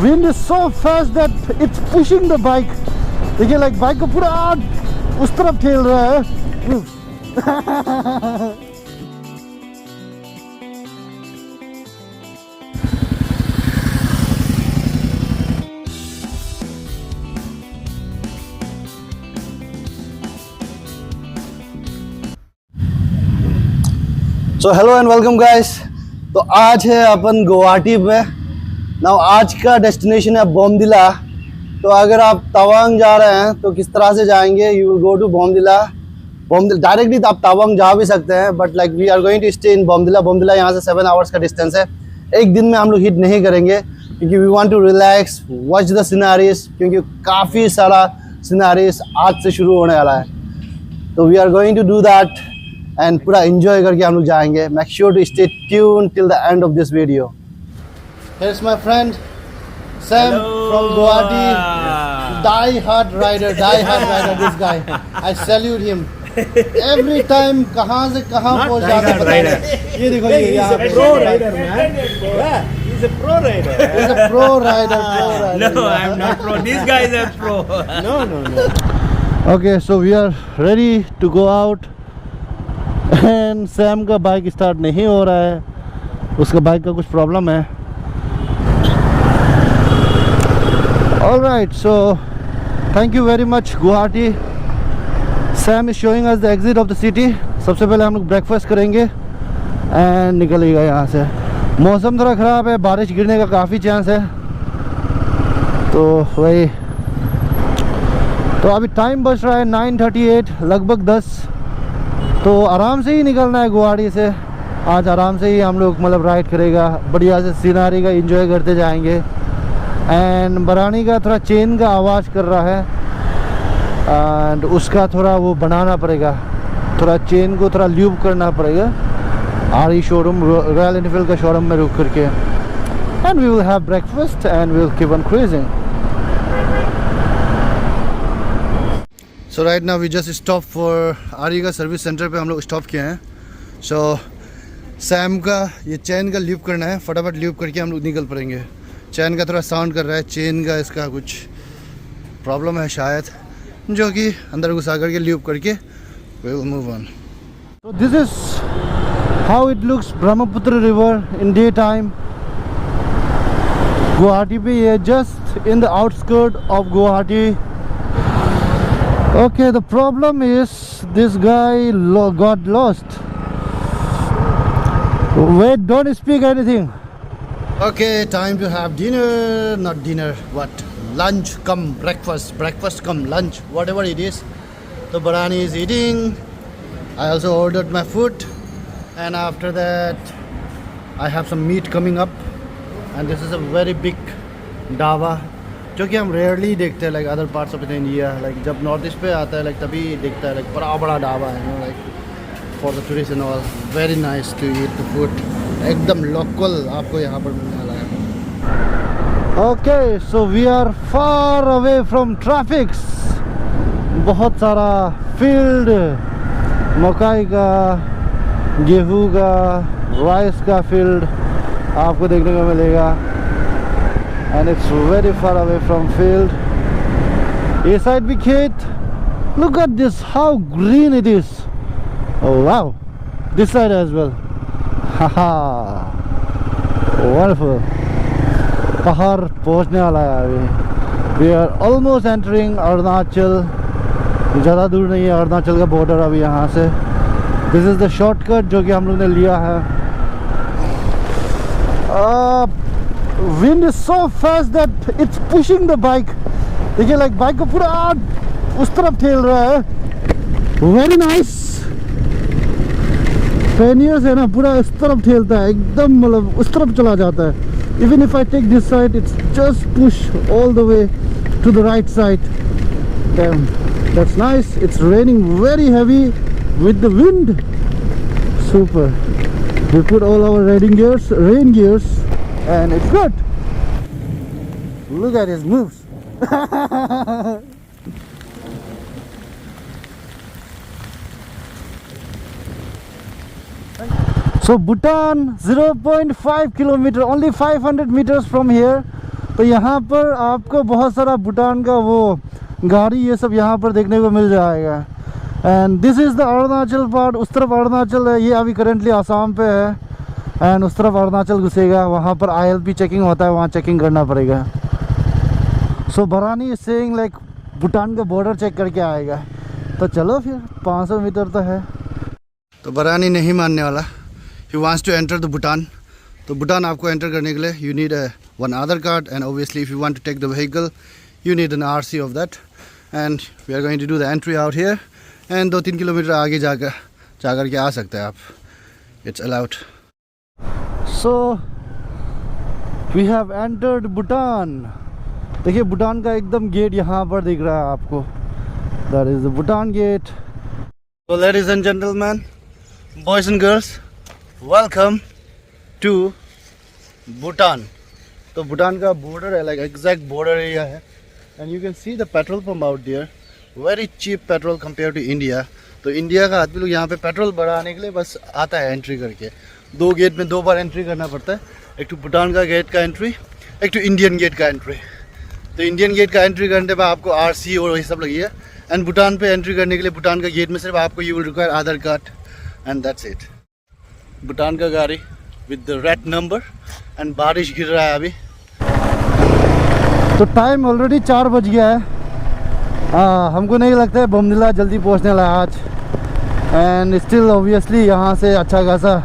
wind is so fast that it's pushing the bike. देखिए like bike को पूरा उस तरफ ठेल रहा है. So hello and welcome guys. तो आज है अपन गुवाहाटी में. नाउ आज का डेस्टिनेशन है बोमदिला. तो अगर आप तवांग जा रहे हैं तो किस तरह से जाएंगे? You will go to Bomdila. Directly आप तवांग जा भी सकते हैं, but like we are going to stay in Bomdila. Bomdila यहाँ से 7 आवर्स का डिस्टेंस है. एक दिन में हम लोग हिट नहीं करेंगे क्योंकि we want to relax, watch the sceneries, क्योंकि काफ़ी सारा सिनारीज आज से शुरू होने वाला है. तो we are going to do that and पूरा एंजॉय करके हम लोग जाएंगे. Make sure to stay tune till the end of this video. Here is my friend Sam from Guwahati, die-hard rider this guy. I salute him. Every time कहाँ से कहाँ पहुँच जाता है. ये देखो ये यहाँ पे pro rider man. Yeah, he's a pro rider. He's a pro rider. No, I'm not pro. These guys are pro. No. Okay, so we are ready to go out. And Sam का bike start नहीं हो रहा है. उसका bike का कुछ problem है. Alright, so thank you very much Guwahati. Sam is showing us the exit of the city. सबसे पहले हम लोग ब्रेकफास्ट करेंगे एंड निकलेगा यहाँ से. मौसम थोड़ा ख़राब है, बारिश गिरने का काफ़ी चांस है. तो वही, तो अभी टाइम बच रहा है 9:38, लगभग 10. तो आराम से ही निकलना है गुवाहाटी से. आज आराम से ही हम लोग मतलब राइड करेगा, बढ़िया से सीनरी का एंजॉय करते जाएंगे. एंड बरानी का थोड़ा चेन का आवाज़ कर रहा है एंड उसका थोड़ा वो बनाना पड़ेगा. थोड़ा चेन को थोड़ा ल्यूब करना पड़ेगा आरई शोरूम, रॉयल एनफील्ड का शोरूम में रुक करके. And we will have breakfast and we will keep on cruising. So right now we just stop for RE का सर्विस सेंटर पे हम लोग स्टॉप किए हैं. सो सैम का ये चेन का ल्यूब करना है, फटाफट ल्यूब करके हम लोग निकल पड़ेंगे. चैन का थोड़ा साउंड कर रहा है, चेन का इसका कुछ प्रॉब्लम है शायद, जो कि अंदर घुसा करके ल्यूब करके we will move on. So this is how it looks Brahmaputra river in daytime. Guwahati पे ये just in the outskirt of Guwahati. Okay, the problem is this guy got lost. Wait, don't speak anything. Okay, time to have dinner. Not dinner, what? Lunch come breakfast. Breakfast come lunch, whatever it is. So Barani is eating. I also ordered my food. And after that, I have some meat coming up. And this is a very big dhaba, जो कि हम rarely देखते हैं like other parts of India. Like जब north east पे आता है like तभी देखता है like बड़ा बड़ा ढाबा है, you know, like for the tourists and all. Very nice to eat the food. एकदम लोकल आपको यहाँ पर मिलने वाला है. Okay, so we are far away from traffics. बहुत सारा फील्ड, मकई का, गेहूँ का, राइस का फील्ड आपको देखने को मिलेगा. And it's very far away from field. ये साइड भी खेत. Look at this, how green it is. Oh wow, this side as well. Haha, wonderful. पहाड़ पहुंचने वाला है अभी. We are almost entering Arunachal. ज़्यादा दूर नहीं है अरुणाचल का बॉर्डर अभी यहाँ से. दिस इज़ द शॉर्टकट जो कि हम लोग ने लिया है. Wind is so fast that it's pushing the bike. देखिए लाइक बाइक को पूरा उस तरफ ठेल रहा है. Very nice. पेनियर से ना पूरा इस तरफ ठेलता है, एकदम मतलब उस तरफ चला जाता है. Even if I take this side it's just push all the way to the right side. That's nice. It's raining very heavy with the wind. Super. We put all our rain gears and it's good. Look at his moves. So Bhutan 0.5 kilometer, only 500 meters from here. तो यहाँ पर आपको बहुत सारा भूटान का वो गाड़ी ये सब यहाँ पर देखने को मिल जाएगा। And this is the Arunachal part. उस तरफ अरुणाचल है, ये अभी करेंटली आसाम पे है। एंड उस तरफ अरुणाचल घुसेगा, वहाँ पर ILP चेकिंग होता है, वहाँ चेकिंग करना पड़ेगा। सो भरानी इज सेइंग लाइक भूटान का बॉर्डर चेक करके आएगा। तो चलो फिर 500 मीटर तो है। तो भरानी नहीं मानने वाला, he wants to enter the Bhutan. तो भूटान आपको एंटर करने के लिए you need one Aadhaar card, and obviously if you want to take the vehicle you need an RC of that. And we are going to do the entry out here, and 2-3 kilometre आगे जाकर के आ सकते हैं आप। It's allowed. So we have entered Bhutan. देखिए भूटान का एकदम गेट यहाँ पर दिख रहा है आपको। That is the Bhutan gate. So ladies and gentlemen, boys and girls, welcome to Bhutan. तो भूटान का बॉर्डर है, लाइक एग्जैक्ट बॉर्डर एरिया है। And you can see the petrol pump out there, very cheap petrol compare to India. तो India का आदमी लोग यहाँ पे पेट्रोल बढ़ाने के लिए बस आता है एंट्री करके। 2 गेट में 2 बार एंट्री करना पड़ता है, एक तो भूटान का गेट का एंट्री, एक तो इंडियन गेट का एंट्री। तो इंडियन गेट का एंट्री करने में आपको RC और वही सब लगी है। एंड भूटान पे एंट्री करने के लिए भूटान का गेट में सिर्फ आपको you will require Aadhaar card, and that's it. Bhutan का गाड़ी with the red number. And बारिश गिर रहा है अभी। तो टाइम ऑलरेडी 4 बज गया है। हमको नहीं लगता है बोमदिला जल्दी पहुंचने वाला है आज। एंड स्टिल ऑब्वियसली यहाँ से अच्छा खासा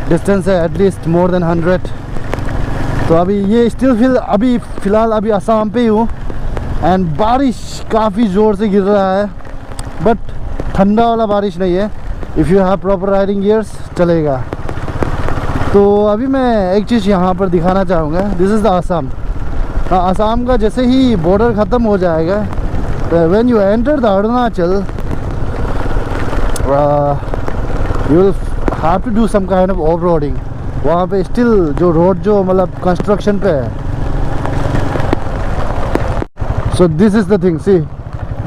डिस्टेंस है, एटलीस्ट मोर देन 100। तो अभी ये स्टिल अभी फ़िलहाल अभी असम पे ही हूँ। एंड बारिश काफ़ी ज़ोर से गिर रहा है, बट ठंडा वाला बारिश नहीं है। If you have proper riding gears चलेगा। तो अभी मैं एक चीज़ यहाँ पर दिखाना चाहूँगा। This is the Assam. Assam का जैसे ही बॉर्डर ख़त्म हो जाएगा, when you enter the Arunachal you will have to do some kind of of roading. वहाँ पे स्टिल जो रोड जो मतलब कंस्ट्रक्शन पे है। सो this is the thing, see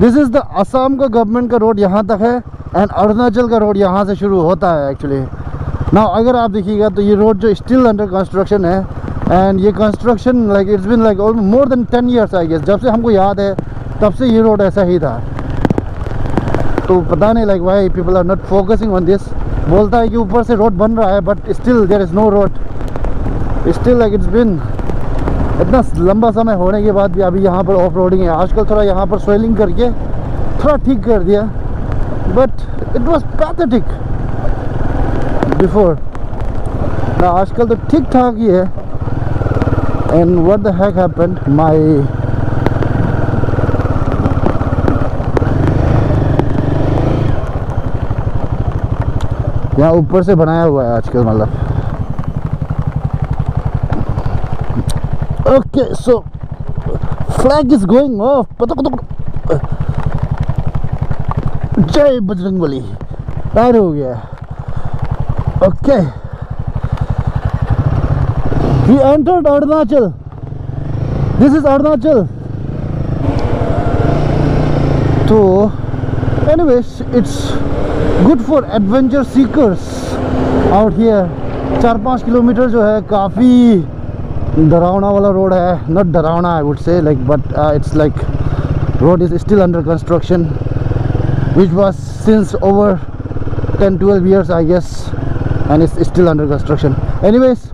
this is the Assam का गवर्नमेंट का रोड यहाँ तक है, एंड अरुणाचल का रोड यहाँ से शुरू होता है एक्चुअली। नाउ अगर आप देखिएगा तो ये रोड जो स्टिल अंडर कंस्ट्रक्शन है, एंड ये construction like it's been like more than 10 years I guess. जब से हमको याद है तब से ये रोड ऐसा ही था। तो पता नहीं like why people are not focusing on this. बोलता है कि ऊपर से रोड बन रहा है, but still there is no road. Still like it's been इतना लंबा समय होने के बाद भी अभी यहाँ पर ऑफ रोडिंग है। आजकल थोड़ा यहाँ पर सोइलिंग करके थोड़ा ठीक कर दिया, but it was pathetic before ना। आजकल तो ठीक ठाक ही है। And what the heck happened, my यहाँ ऊपर से बनाया हुआ है आजकल मतलब। Okay so flag is going off. जय बजरंगबली। पार हो गया। Okay we entered Arunachal. This is Arunachal. तो anyways it's good for adventure seekers out here. 4-5 kilometre जो है काफ़ी डरावना वाला रोड है। नॉट डरावना I would say like, but it's like road is still under construction which was since over 10-12 years I guess, and it's still under construction. Anyways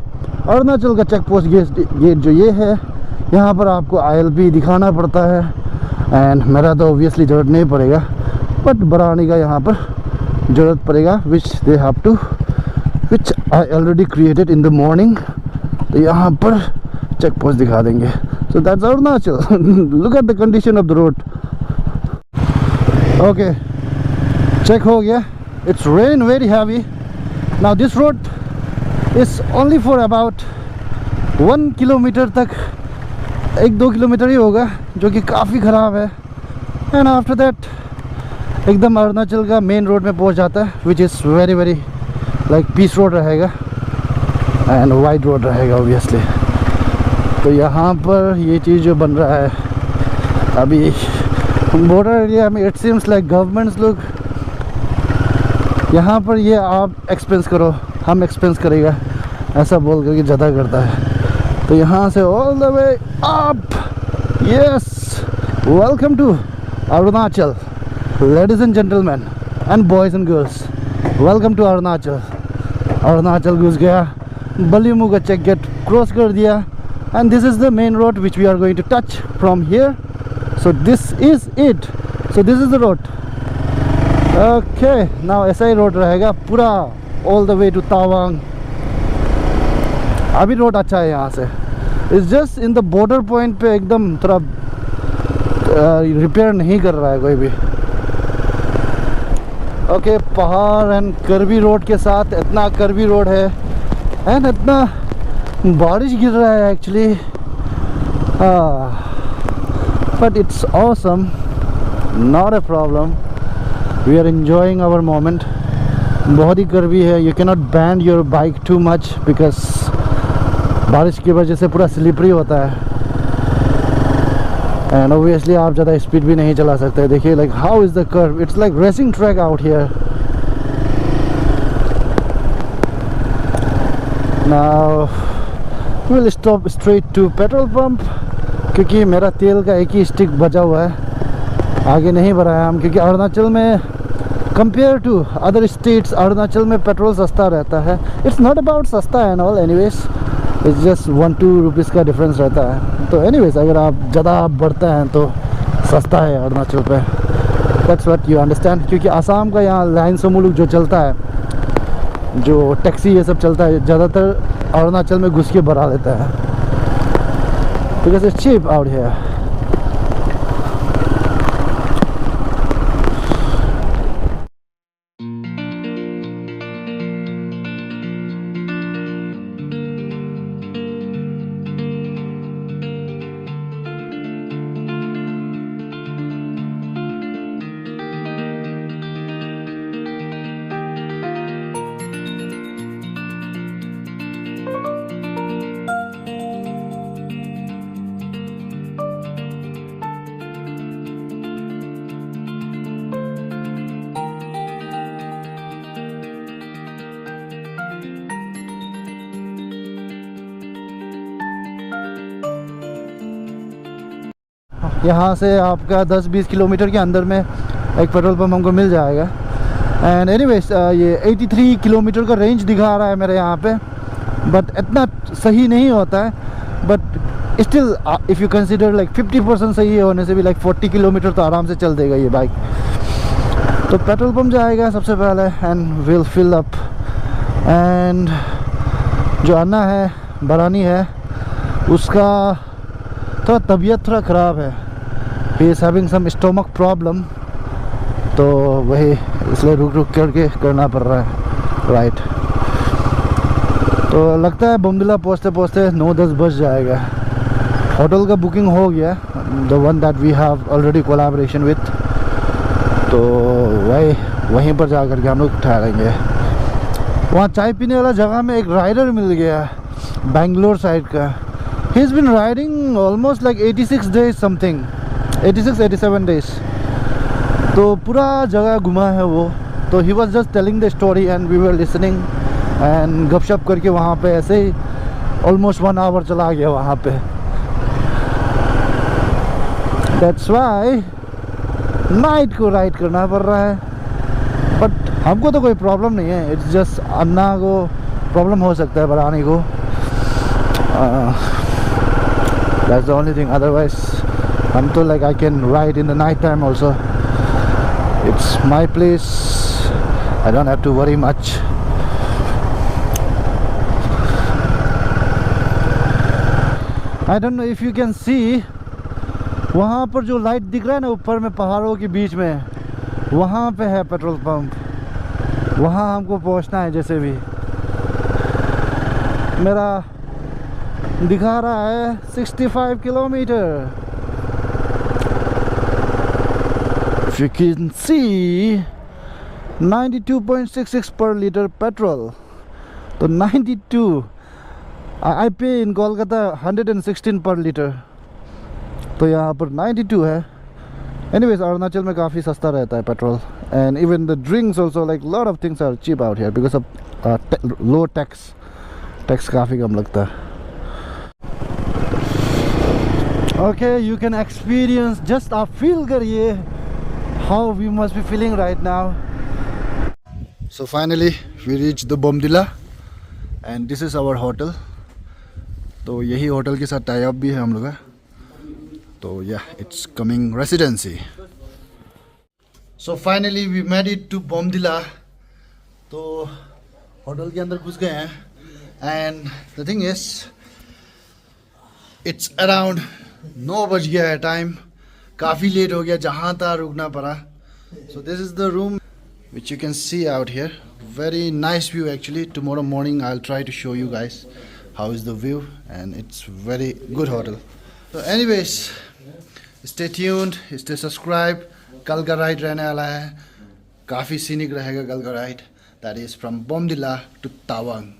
Arunachal का check post gate जो ये है, यहाँ पर आपको ILP दिखाना पड़ता है। एंड मेरा तो ऑब्वियसली ज़रूरत नहीं पड़ेगा, बट भरानी का यहाँ पर ज़रूरत पड़ेगा, which they have to, which I already created in the morning. तो यहाँ पर चेक पोस्ट दिखा देंगे। So that's Arunachal. Look at the condition of the road. Okay check हो गया। It's rain very heavy. Now this road is only for about 1 kilometre तक, 1-2 kilometre ही होगा, जो कि काफ़ी ख़राब है। एंड आफ्टर दैट एकदम अरुणाचल का मेन रोड में पहुंच जाता है, which is very very like peace road रहेगा एंड वाइड रोड रहेगा ऑब्वियसली। तो यहाँ पर ये चीज़ जो बन रहा है अभी बॉर्डर एरिया में, इट सीम्स लाइक गवर्नमेंट्स लोग यहाँ पर ये आप एक्सपेंस करो, हम एक्सपेंस करेगा, ऐसा बोल करके ज़्यादा करता है। तो यहाँ से all the way up, yes, welcome to Arunachal ladies and gentleman and boys and girls, welcome to Arunachal. Arunachal घुस गया, बलीमुगा चेक गेट क्रॉस कर दिया, and this is the main road which we are going to touch from here. So this is it, so this is the road. Okay, now ऐसा ही road रहेगा पूरा all the way to Tawang. अभी road अच्छा है यहाँ से, it's just in the border point पे एकदम थोड़ा रिपेयर नहीं कर रहा है कोई भी। ओके, पहाड़ एंड कर्वी रोड के साथ, इतना कर्वी रोड है एंड इतना बारिश गिर रहा है actually, but it's awesome, not a problem, we are enjoying our moment. बहुत ही कर्वी है, you can not bend your bike too much because बारिश की वजह से पूरा स्लिपरी होता है एंड ऑब्वियसली आप ज़्यादा स्पीड भी नहीं चला सकते। देखिए like how is the curve, it's like racing track out here. Now will stop straight to petrol pump, क्योंकि मेरा तेल का एक ही स्टिक बचा हुआ है, आगे नहीं बढ़ाया हम, क्योंकि अरुणाचल में compare to other states Arunachal में पेट्रोल सस्ता रहता है। इट्स नॉट अबाउट सस्ता and all, anyways it's just 1-2 rupees का डिफरेंस रहता है। तो एनीवेज अगर आप ज़्यादा बढ़ते हैं तो सस्ता है अरुणाचल पे, दैट्स व्हाट यू अंडरस्टैंड। क्योंकि आसाम का यहाँ लाइन समूलुक जो चलता है, जो टैक्सी ये सब चलता है, ज़्यादातर अरुणाचल में घुस के बढ़ा देता है, because it's cheap out here. यहाँ से आपका 10-20 किलोमीटर के अंदर में एक पेट्रोल पंप हमको मिल जाएगा। एंड एनीवेज ये 83 किलोमीटर का रेंज दिखा रहा है मेरे यहाँ पे, बट इतना सही नहीं होता है, but still if you consider like 50% सही होने से भी लाइक 40 किलोमीटर तो आराम से चल देगा ये बाइक। तो पेट्रोल पंप जाएगा सबसे पहले and will fill up. And जो अन्ना है, बरानी है, उसका थोड़ा तबीयत थोड़ा ख़राब है, he is having some stomach problem, तो वही इसलिए रुक रुक करके करना पड़ रहा है, राइट। तो लगता है बोमडिला पहुँचते पहुँचते 9-10 बज जाएगा। होटल का बुकिंग हो गया, the one that we have already collaboration with, तो वहीं पर जा कर के हम लोग ठहरेंगे। वहाँ चाय पीने वाला जगह में एक राइडर मिल गया बेंगलोर साइड का। He is been riding almost like 86 days something, 86-87 days, तो पूरा जगह घुमा है वो। तो he was just telling the story and we were listening and गपशप करके वहाँ पे ऐसे ही ऑलमोस्ट 1 hour चला गया वहाँ पे। दैट्स वाई नाइट को राइड करना पड़ रहा है, बट हमको तो कोई प्रॉब्लम नहीं है, इट्स जस्ट अन्ना को प्रॉब्लम हो सकता है बढ़ाने को, that's the only thing. Otherwise हम तो like I can ride in the night time also, it's my place, I don't have to worry much. I don't know if you can see, वहाँ पर जो लाइट दिख रहा है ना ऊपर में पहाड़ों के बीच में, वहाँ पे है पेट्रोल पंप, वहाँ हमको पहुँचना है। जैसे भी मेरा दिखा रहा है 65 किलोमीटर, इफ यू कैन सी 92.66 पर लीटर पेट्रोल। तो 92, आई पे इन कोलकाता 116 पर लीटर, तो यहाँ पर 92 है। एनीवेज अरुणाचल में काफ़ी सस्ता रहता है petrol, and even the drinks also, like lot of things are cheap out here because of low tax काफ़ी कम लगता है। Okay, you can experience just a feel करिए how we must be feeling right now. So finally we reached the Bomdila and this is our hotel. तो यही hotel के साथ tie up भी है हम लोग का. तो yeah, it's coming residency. So finally we made it to Bomdila. तो होटल के अंदर घुस गए हैं and the thing is it's around 9 बज गया है टाइम. काफ़ी लेट हो गया, जहाँ तहाँ रुकना पड़ा. So this is the room which you can see out here. Very nice view actually. Tomorrow morning I'll try to show you guys how is the view and it's very good hotel. So anyways, stay tuned, stay subscribed. कल का ride रहने वाला है, काफ़ी scenic रहेगा कल का ride. That is from Bomdila to Tawang.